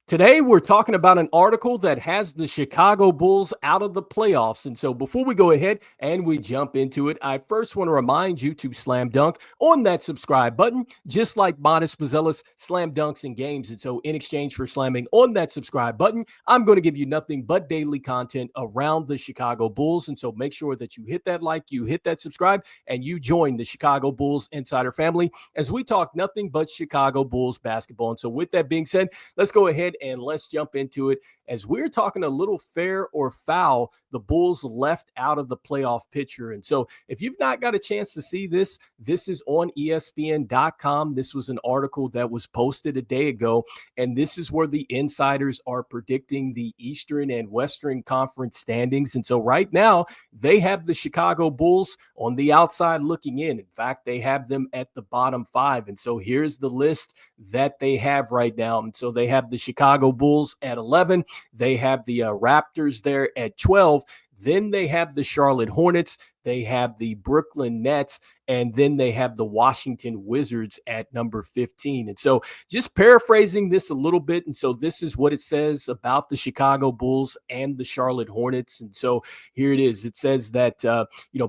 Today, we're talking about an article that has the Chicago Bulls out of the playoffs. And so, before we go ahead and we jump into it, I first want to remind you to slam dunk on that subscribe button, just like Modest Buzelis slam dunks in games. And so, in exchange for slamming on that subscribe button, I'm going to give you nothing but daily content around the Chicago Bulls. And so, make sure that you hit that like, you hit that subscribe, and you join the Chicago Bulls Insider family as we talk nothing but Chicago Bulls basketball. And so, with that being said, let's go ahead and let's jump into it as we're talking a little fair or foul. The Bulls left out of the playoff picture. And so if you've not got a chance to see this, this is on ESPN.com. This was an article that was posted a day ago. And this is where the insiders are predicting the Eastern and Western Conference standings. And so right now they have the Chicago Bulls on the outside looking in. In fact, they have them at the bottom five. And so here's the list that they have right now. And so they have the Chicago Bulls at 11. They have the Raptors there at 12. Then they have the Charlotte Hornets. They have the Brooklyn Nets, and then they have the Washington Wizards at number 15. And so just paraphrasing this a little bit. And so this is what it says about the Chicago Bulls and the Charlotte Hornets. And so here it is. It says that,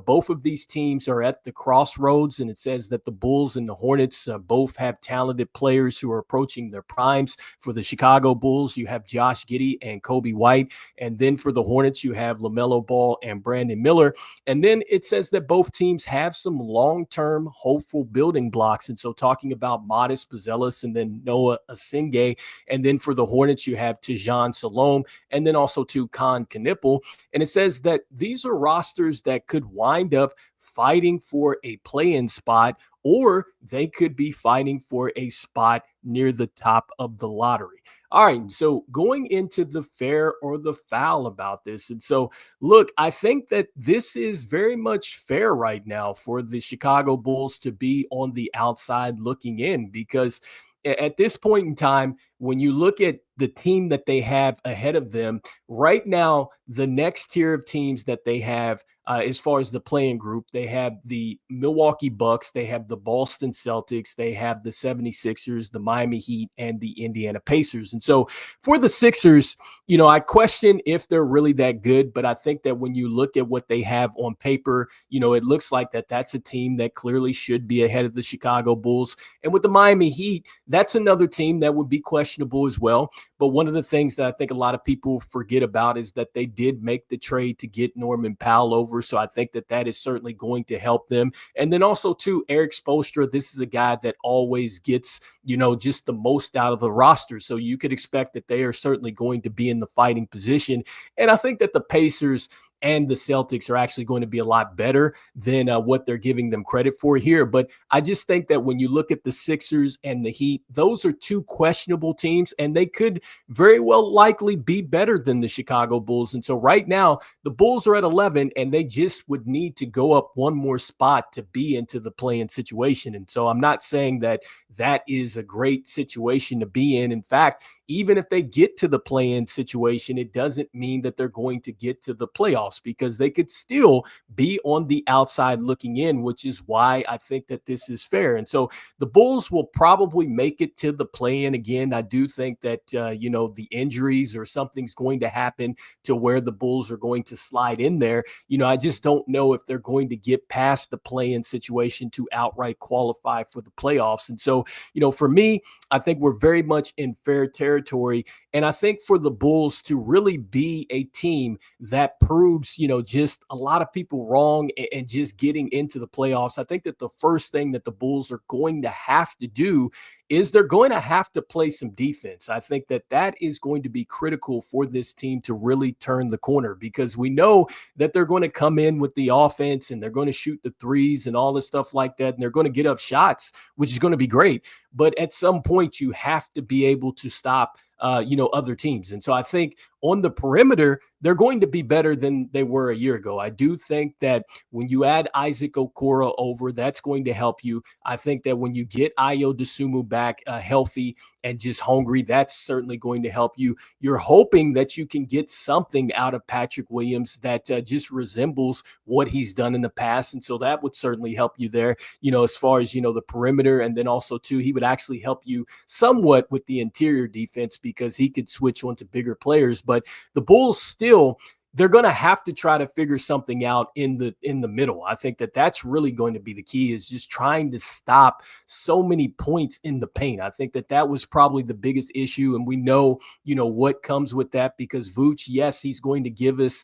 both of these teams are at the crossroads, and it says that the Bulls and the Hornets both have talented players who are approaching their primes. For the Chicago Bulls, you have Josh Giddey and Coby White. And then for the Hornets, you have LaMelo Ball and Brandon Miller. And then it says that both teams have some long-term hopeful building blocks. And so talking about Modest Buzelis and then Noah Asingay. And then for the Hornets, you have Tijan Salome and then also to Khan Knipple. And it says that these are rosters that could wind up fighting for a play-in spot, or they could be fighting for a spot near the top of the lottery. All right, so going into the fair or the foul about this. And so, look, I think that this is very much fair right now for the Chicago Bulls to be on the outside looking in, because at this point in time, when you look at the team that they have ahead of them right now, the next tier of teams that they have as far as the playing group, they have the Milwaukee Bucks, they have the Boston Celtics, they have the 76ers, the Miami Heat, and the Indiana Pacers. And so for the Sixers, I question if they're really that good, but I think that when you look at what they have on paper, it looks like that's a team that clearly should be ahead of the Chicago Bulls. And with the Miami Heat, that's another team that would be questionable as well. But one of the things that I think a lot of people forget about is that they did make the trade to get Norman Powell over. So I think that is certainly going to help them. And then also, too, Eric Spoelstra, this is a guy that always gets, just the most out of the roster. So you could expect that they are certainly going to be in the fighting position. And I think that the Pacers and the Celtics are actually going to be a lot better than what they're giving them credit for here. But I just think that when you look at the Sixers and the Heat, those are two questionable teams, and they could very well likely be better than the Chicago Bulls. And so right now, the Bulls are at 11, and they just would need to go up one more spot to be into the play-in situation. And so I'm not saying that is a great situation to be in. In fact, even if they get to the play-in situation, it doesn't mean that they're going to get to the playoffs, because they could still be on the outside looking in, which is why I think that this is fair. And so the Bulls will probably make it to the play-in again. I do think that, the injuries or something's going to happen to where the Bulls are going to slide in there. I just don't know if they're going to get past the play-in situation to outright qualify for the playoffs. And so, for me, I think we're very much in fair territory. And I think for the Bulls to really be a team that proves, just a lot of people wrong and just getting into the playoffs, I think that the first thing that the Bulls are going to have to do is they're going to have to play some defense. I think that is going to be critical for this team to really turn the corner, because we know that they're going to come in with the offense and they're going to shoot the threes and all this stuff like that. And they're going to get up shots, which is going to be great. But at some point, you have to be able to stop other teams. And so I think on the perimeter, they're going to be better than they were a year ago. I do think that when you add Isaac Okoro over, that's going to help you. I think that when you get Ayo Dosunmu back healthy and just hungry, that's certainly going to help you. You're hoping that you can get something out of Patrick Williams that just resembles what he's done in the past. And so that would certainly help you there, as far as, the perimeter. And then also, too, he would actually help you somewhat with the interior defense because he could switch onto bigger players. But the Bulls still, they're going to have to try to figure something out in the middle. I think that that's really going to be the key, is just trying to stop so many points in the paint. I think that that was probably the biggest issue. And we know, what comes with that, because Vooch, yes, he's going to give us,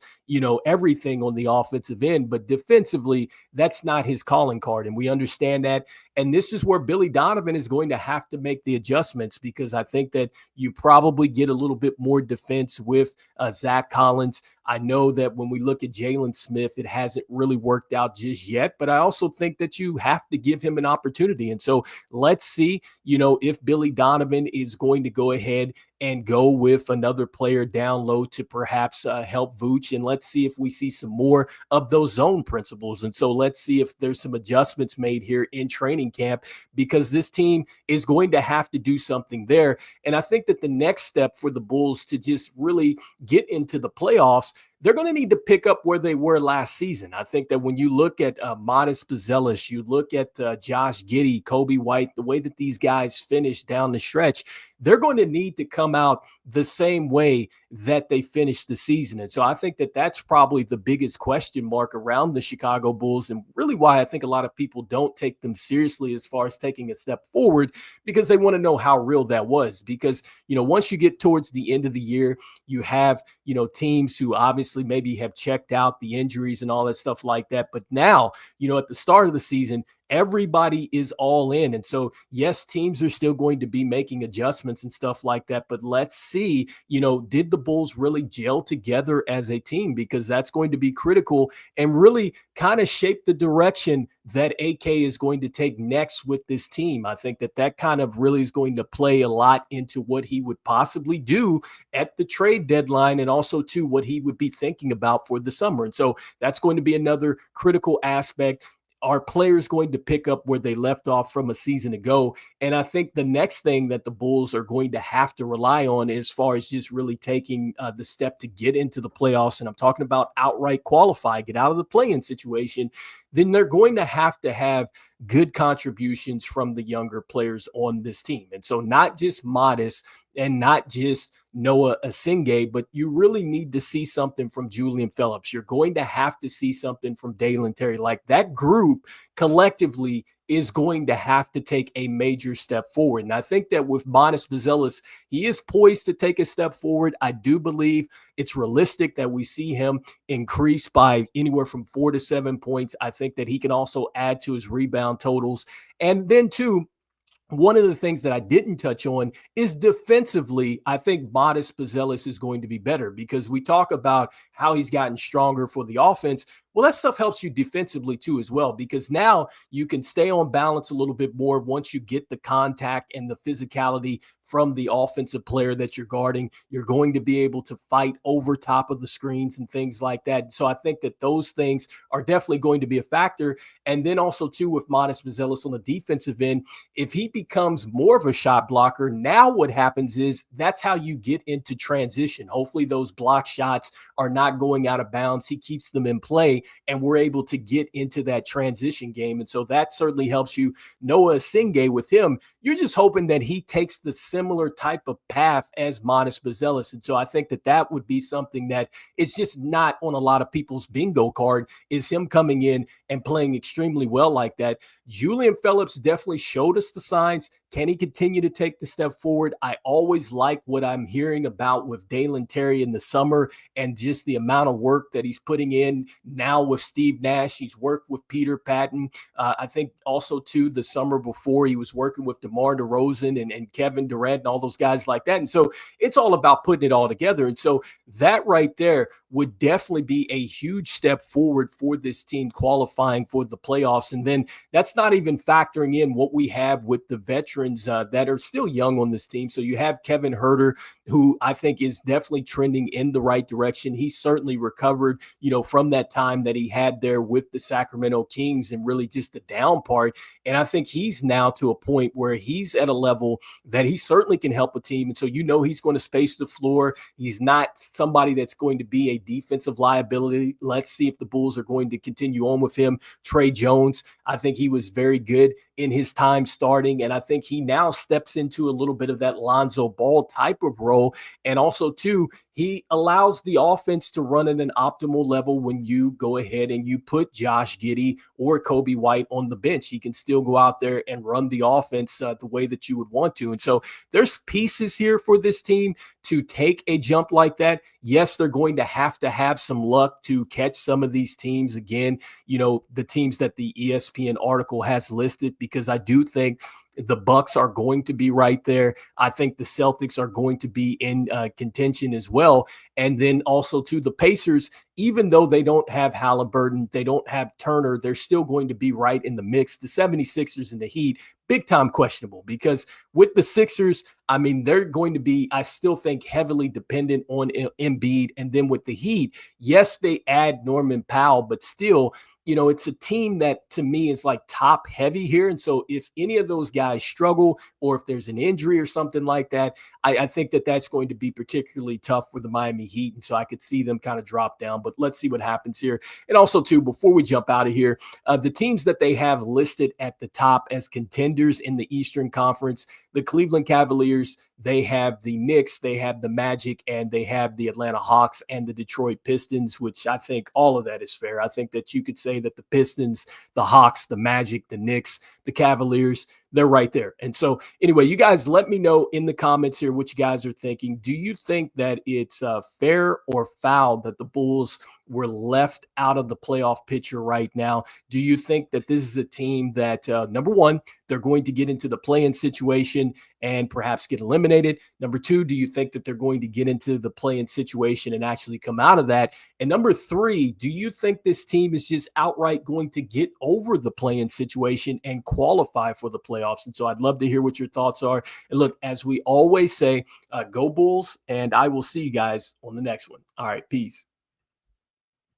everything on the offensive end, but defensively, that's not his calling card. And we understand that. And this is where Billy Donovan is going to have to make the adjustments, because I think that you probably get a little bit more defense with Zach Collins. I know that when we look at Jalen Smith, it hasn't really worked out just yet, but I also think that you have to give him an opportunity. And so let's see, if Billy Donovan is going to go ahead and go with another player down low to perhaps help Vooch. And let's see if we see some more of those zone principles. And so let's see if there's some adjustments made here in training camp, because this team is going to have to do something there. And I think that the next step for the Bulls to just really get into the playoffs, they're going to need to pick up where they were last season. I think that when you look at Modest Buzelis, you look at Josh Giddey, Coby White, the way that these guys finished down the stretch, they're going to need to come out the same way that they finished the season. And so I think that that's probably the biggest question mark around the Chicago Bulls, and really why I think a lot of people don't take them seriously as far as taking a step forward, because they want to know how real that was. Because, once you get towards the end of the year, you have, teams who obviously maybe have checked out the injuries and all that stuff like that. But now, at the start of the season, everybody is all in. And so, yes, teams are still going to be making adjustments and stuff like that. But let's see, did the Bulls really gel together as a team? Because that's going to be critical and really kind of shape the direction that AK is going to take next with this team. I think that that kind of really is going to play a lot into what he would possibly do at the trade deadline, and also to what he would be thinking about for the summer. And so that's going to be another critical aspect. Are players going to pick up where they left off from a season ago? And I think the next thing that the Bulls are going to have to rely on, as far as just really taking the step to get into the playoffs, and I'm talking about outright qualify, get out of the play-in situation, then they're going to have good contributions from the younger players on this team. And so not just Modest and not just Noah Asingay, but you really need to see something from Julian Phillips. You're going to have to see something from Dalen Terry. Like, that group collectively is going to have to take a major step forward. And I think that with Modest Buzelis, he is poised to take a step forward. I do believe it's realistic that we see him increase by anywhere from 4 to 7 points. I think that he can also add to his rebound totals. And then, too, one of the things that I didn't touch on is defensively, I think Modest Buzelis is going to be better, because we talk about how he's gotten stronger for the offense. Well, that stuff helps you defensively too as well, because now you can stay on balance a little bit more once you get the contact and the physicality from the offensive player that you're guarding. You're going to be able to fight over top of the screens and things like that. So I think that those things are definitely going to be a factor. And then also too, with Modest Buzelis on the defensive end, if he becomes more of a shot blocker, now what happens is that's how you get into transition. Hopefully those block shots are not going out of bounds. He keeps them in play, and we're able to get into that transition game. And so that certainly helps you. Noah Asingay, with him, you're just hoping that he takes the similar type of path as Modest Buzelis. And so I think that that would be something that it's just not on a lot of people's bingo card, is him coming in and playing extremely well like that. Julian Phillips definitely showed us the signs. Can he continue to take the step forward? I always like what I'm hearing about with Dalen Terry in the summer, and just the amount of work that he's putting in now with Steve Nash. He's worked with Peter Patton. I think also too, the summer before, he was working with DeMar DeRozan and Kevin Durant and all those guys like that. And so it's all about putting it all together. And so that right there would definitely be a huge step forward for this team qualifying for the playoffs. And then that's that's not even factoring in what we have with the veterans that are still young on this team. So you have Kevin Herter, who I think is definitely trending in the right direction. He certainly recovered, from that time that he had there with the Sacramento Kings and really just the down part. And I think he's now to a point where he's at a level that he certainly can help a team. And so, he's going to space the floor. He's not somebody that's going to be a defensive liability. Let's see if the Bulls are going to continue on with him. Trey Jones, I think he was very good in his time starting. And I think he now steps into a little bit of that Lonzo Ball type of role. And also, too, he allows the offense to run at an optimal level when you go ahead and you put Josh Giddey or Coby White on the bench. He can still go out there and run the offense the way that you would want to. And so there's pieces here for this team to take a jump like that. Yes, they're going to have some luck to catch some of these teams. Again, the teams that the ESPN article has listed, because I do think the Bucks are going to be right there. I think the Celtics are going to be in contention as well. And then also to the Pacers, even though they don't have Halliburton, they don't have Turner, they're still going to be right in the mix. The 76ers and the Heat, big time questionable, because with the Sixers, I mean, they're going to be, I still think, heavily dependent on Embiid. And then with the Heat, yes, they add Norman Powell, but still, it's a team that to me is like top heavy here. And so if any of those guys struggle or if there's an injury or something like that, I think that that's going to be particularly tough for the Miami Heat. And so I could see them kind of drop down, but let's see what happens here. And also too, before we jump out of here, the teams that they have listed at the top as contenders in the Eastern Conference, the Cleveland Cavaliers, they have the Knicks, they have the Magic, and they have the Atlanta Hawks and the Detroit Pistons, which I think all of that is fair. I think that you could say that the Pistons, the Hawks, the Magic, the Knicks, the Cavaliers, they're right there. And so anyway, you guys let me know in the comments here what you guys are thinking. Do you think that it's fair or foul that the Bulls were left out of the playoff picture right now? Do you think that this is a team that, number one, they're going to get into the play-in situation and perhaps get eliminated? Number two, do you think that they're going to get into the play-in situation and actually come out of that? And number three, do you think this team is just outright going to get over the play-in situation and qualify for the playoffs? And so I'd love to hear what your thoughts are. And look, as we always say, go Bulls, and I will see you guys on the next one. All right, peace.